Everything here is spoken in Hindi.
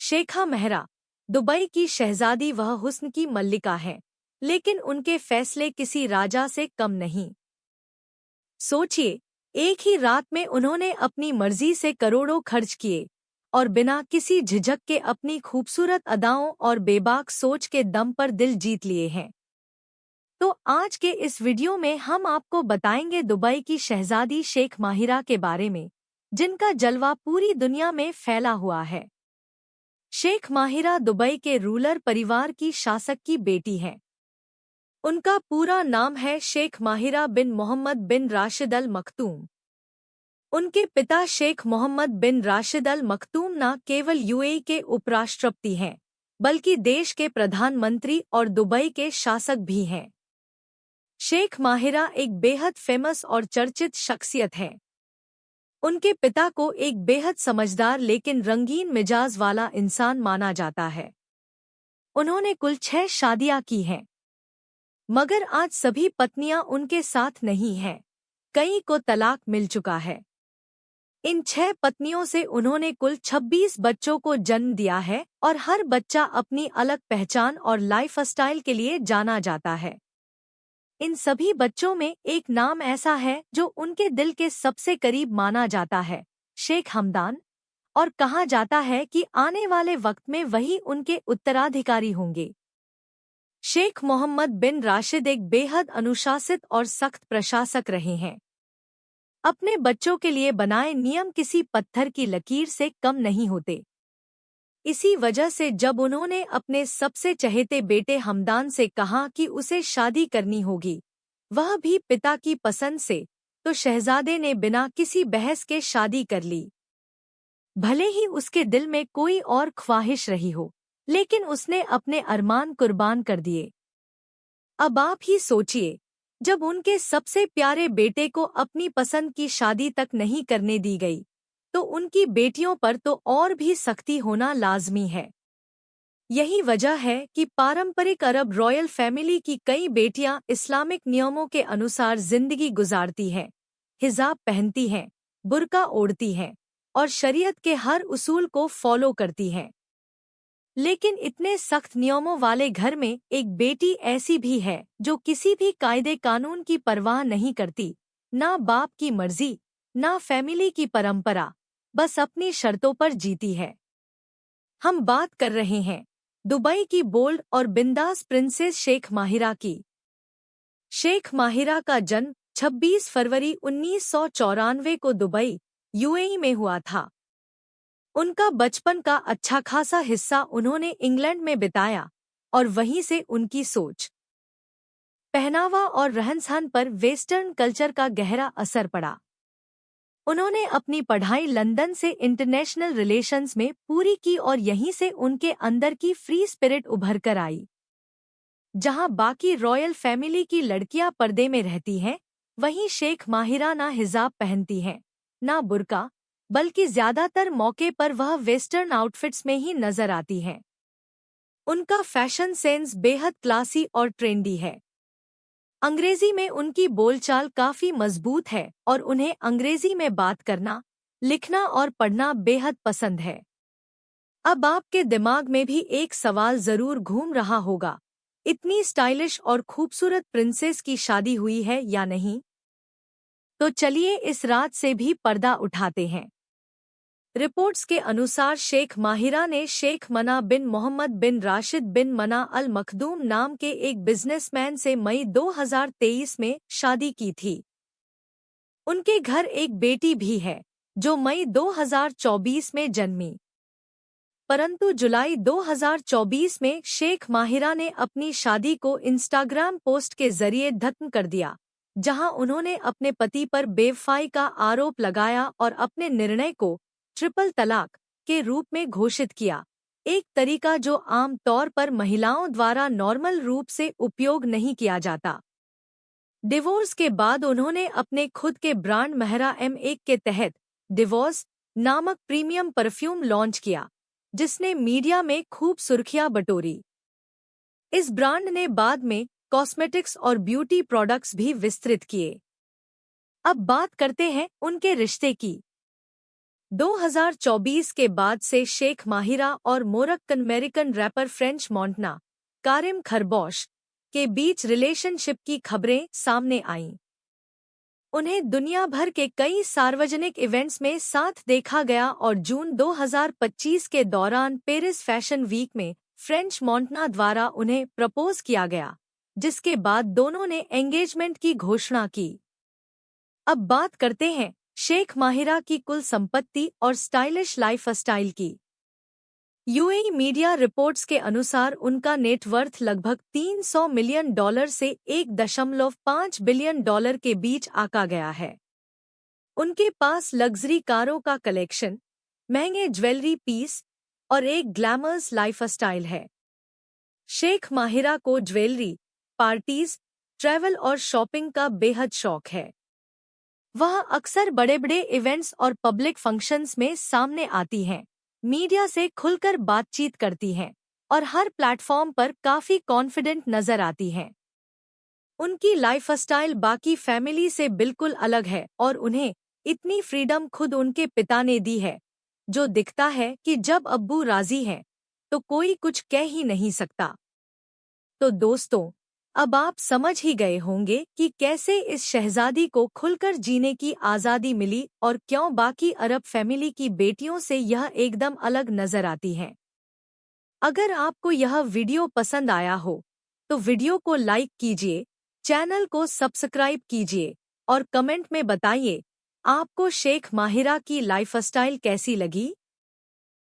शेखा मेहरा दुबई की शहजादी वह हुस्न की मल्लिका है, लेकिन उनके फैसले किसी राजा से कम नहीं। सोचिए, एक ही रात में उन्होंने अपनी मर्जी से करोड़ों खर्च किए और बिना किसी झिझक के अपनी खूबसूरत अदाओं और बेबाक सोच के दम पर दिल जीत लिए हैं। तो आज के इस वीडियो में हम आपको बताएंगे दुबई की शहजादी शेख माहिरा के बारे में, जिनका जलवा पूरी दुनिया में फैला हुआ है। शेख माहिरा दुबई के रूलर परिवार की शासक की बेटी हैं। उनका पूरा नाम है शेख माहिरा बिन मोहम्मद बिन राशिद अल मखतूम। उनके पिता शेख मोहम्मद बिन राशिद अल मखतूम न केवल यूएई के उपराष्ट्रपति हैं, बल्कि देश के प्रधानमंत्री और दुबई के शासक भी हैं। शेख माहिरा एक बेहद फेमस और चर्चित शख्सियत है। उनके पिता को एक बेहद समझदार लेकिन रंगीन मिजाज वाला इंसान माना जाता है। उन्होंने कुल 6 शादियां की हैं, मगर आज सभी पत्नियां उनके साथ नहीं हैं। कई को तलाक मिल चुका है। इन 6 पत्नियों से उन्होंने कुल 26 बच्चों को जन्म दिया है और हर बच्चा अपनी अलग पहचान और लाइफस्टाइल के लिए जाना जाता है। इन सभी बच्चों में एक नाम ऐसा है जो उनके दिल के सबसे करीब माना जाता है, शेख हमदान, और कहा जाता है कि आने वाले वक्त में वही उनके उत्तराधिकारी होंगे। शेख मोहम्मद बिन राशिद एक बेहद अनुशासित और सख्त प्रशासक रहे हैं। अपने बच्चों के लिए बनाए नियम किसी पत्थर की लकीर से कम नहीं होते। इसी वजह से जब उन्होंने अपने सबसे चहेते बेटे हमदान से कहा कि उसे शादी करनी होगी, वह भी पिता की पसंद से, तो शहजादे ने बिना किसी बहस के शादी कर ली। भले ही उसके दिल में कोई और ख्वाहिश रही हो, लेकिन उसने अपने अरमान कुर्बान कर दिए। अब आप ही सोचिए, जब उनके सबसे प्यारे बेटे को अपनी पसंद की शादी तक नहीं करने दी गई, तो उनकी बेटियों पर तो और भी सख्ती होना लाजमी है। यही वजह है कि पारंपरिक अरब रॉयल फैमिली की कई बेटियां इस्लामिक नियमों के अनुसार जिंदगी गुजारती हैं, हिजाब पहनती हैं, बुर्का ओढ़ती हैं और शरीयत के हर उसूल को फॉलो करती हैं। लेकिन इतने सख्त नियमों वाले घर में एक बेटी ऐसी भी है जो किसी भी कायदे कानून की परवाह नहीं करती, ना बाप की मर्जी, ना फैमिली की परंपरा, बस अपनी शर्तों पर जीती है। हम बात कर रहे हैं दुबई की बोल्ड और बिंदास प्रिंसेस शेख माहिरा की। शेख माहिरा का जन्म 26 फरवरी 1994 को दुबई, यूएई में हुआ था। उनका बचपन का अच्छा खासा हिस्सा उन्होंने इंग्लैंड में बिताया और वहीं से उनकी सोच, पहनावा और रहन-सहन पर वेस्टर्न कल्चर का गहरा असर पड़ा। उन्होंने अपनी पढ़ाई लंदन से इंटरनेशनल रिलेशंस में पूरी की और यहीं से उनके अंदर की फ्री स्पिरिट उभर कर आई। जहां बाकी रॉयल फैमिली की लड़कियां पर्दे में रहती हैं, वहीं शेख माहिरा ना हिजाब पहनती हैं, ना बुर्का, बल्कि ज्यादातर मौके पर वह वेस्टर्न आउटफिट्स में ही नजर आती हैं। उनका फैशन सेंस बेहद क्लासी और ट्रेंडी है। अंग्रेजी में उनकी बोलचाल काफी मजबूत है और उन्हें अंग्रेजी में बात करना, लिखना और पढ़ना बेहद पसंद है। अब आपके दिमाग में भी एक सवाल जरूर घूम रहा होगा, इतनी स्टाइलिश और खूबसूरत प्रिंसेस की शादी हुई है या नहीं? तो चलिए इस रात से भी पर्दा उठाते हैं। रिपोर्ट्स के अनुसार शेख माहिरा ने शेख मना बिन मोहम्मद बिन राशिद बिन मना अल मखदूम नाम के एक बिजनेसमैन से मई 2023 में शादी की थी। उनके घर एक बेटी भी है जो मई 2024 में जन्मी। परंतु जुलाई 2024 में शेख माहिरा ने अपनी शादी को इंस्टाग्राम पोस्ट के जरिए खत्म कर दिया, जहां उन्होंने अपने पति पर बेवफाई का आरोप लगाया और अपने निर्णय को ट्रिपल तलाक के रूप में घोषित किया, एक तरीका जो आम तौर पर महिलाओं द्वारा नॉर्मल रूप से उपयोग नहीं किया जाता। डिवोर्स के बाद उन्होंने अपने खुद के ब्रांड महरा M1 के तहत डिवोर्स नामक प्रीमियम परफ्यूम लॉन्च किया, जिसने मीडिया में खूब सुर्खियां बटोरी। इस ब्रांड ने बाद में कॉस्मेटिक्स और ब्यूटी प्रोडक्ट्स भी विस्तृत किए। अब बात करते हैं उनके रिश्ते की। 2024 के बाद से शेख माहिरा और Moroccan American wrapper French मोंटना Karim खरगोश के बीच रिलेशनशिप की खबरें सामने आईं। उन्हें दुनिया भर के कई सार्वजनिक इवेंट्स में साथ देखा गया और जून 2025 के दौरान पेरिस फैशन वीक में फ्रेंच मोंटना द्वारा उन्हें प्रपोज किया गया, जिसके बाद दोनों ने एंगेजमेंट की घोषणा की। अब बात करते हैं शेख माहिरा की कुल संपत्ति और स्टाइलिश लाइफस्टाइल की। यूएई मीडिया रिपोर्ट्स के अनुसार उनका नेटवर्थ लगभग $300 मिलियन से $1.5 बिलियन के बीच आका गया है। उनके पास लग्जरी कारों का कलेक्शन, महंगे ज्वेलरी पीस और एक ग्लैमरस लाइफस्टाइल है। शेख माहिरा को ज्वेलरी, पार्टीज, ट्रैवल और शॉपिंग का बेहद शौक है। वह अक्सर बड़े-बड़े इवेंट्स और पब्लिक फंक्शंस में सामने आती हैं, मीडिया से खुलकर बातचीत करती हैं और हर प्लेटफॉर्म पर काफी कॉन्फिडेंट नजर आती हैं। उनकी लाइफस्टाइल बाकी फैमिली से बिल्कुल अलग है और उन्हें इतनी फ्रीडम खुद उनके पिता ने दी है, जो दिखता है कि जब अब्बू राजी हैं, तो कोई कुछ कह ही नहीं सकता। तो दोस्तों, अब आप समझ ही गए होंगे कि कैसे इस शहजादी को खुलकर जीने की आज़ादी मिली और क्यों बाकी अरब फैमिली की बेटियों से यह एकदम अलग नजर आती हैं। अगर आपको यह वीडियो पसंद आया हो, तो वीडियो को लाइक कीजिए, चैनल को सब्सक्राइब कीजिए और कमेंट में बताइए आपको शेख माहिरा की लाइफस्टाइल कैसी लगी।